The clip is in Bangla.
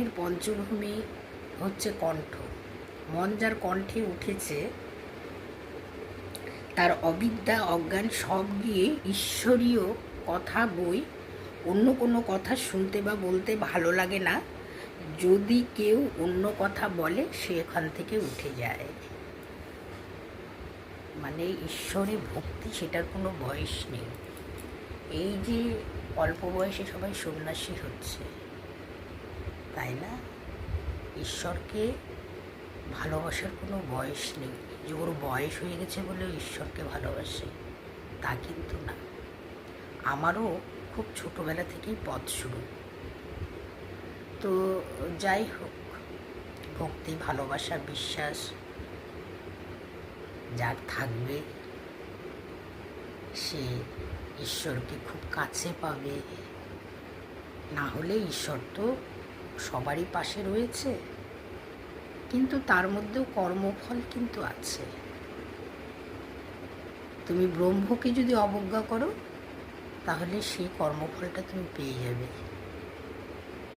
মনের পঞ্চভূমি হচ্ছে কণ্ঠ। মন যার কণ্ঠে উঠেছে, তার অবিদ্যা অজ্ঞান সব গিয়ে ঈশ্বরীয় কথা বই। অন্য কোনো কথা শুনতে বা বলতে ভালো লাগে না। যদি কেউ অন্য কথা বলে সে এখান থেকে উঠে যায়। মানে ঈশ্বরে ভক্তি, সেটার কোনো বয়স নেই। এই যে অল্প বয়সে সবাই সন্ন্যাসী হচ্ছে, তাই না? ঈশ্বরকে ভালোবাসার কোনো বয়স নেই যে ওর বয়স হয়ে গেছে বলে ঈশ্বরকে ভালোবাসে, তা কিন্তু না। আমারও খুব ছোটোবেলা থেকেই পথ শুরু। তো যাই হোক, ভক্তি, ভালোবাসা, বিশ্বাস যার থাকবে সে ঈশ্বরকে খুব কাছে পাবে। না হলে ঈশ্বর তো সবারই পাশে রয়েছে, কিন্তু তার মধ্যেও কর্মফল কিন্তু আছে। তুমি ব্রহ্মকে যদি অবজ্ঞা করো তাহলে সেই কর্মফলটা তুমি পেয়ে যাবে।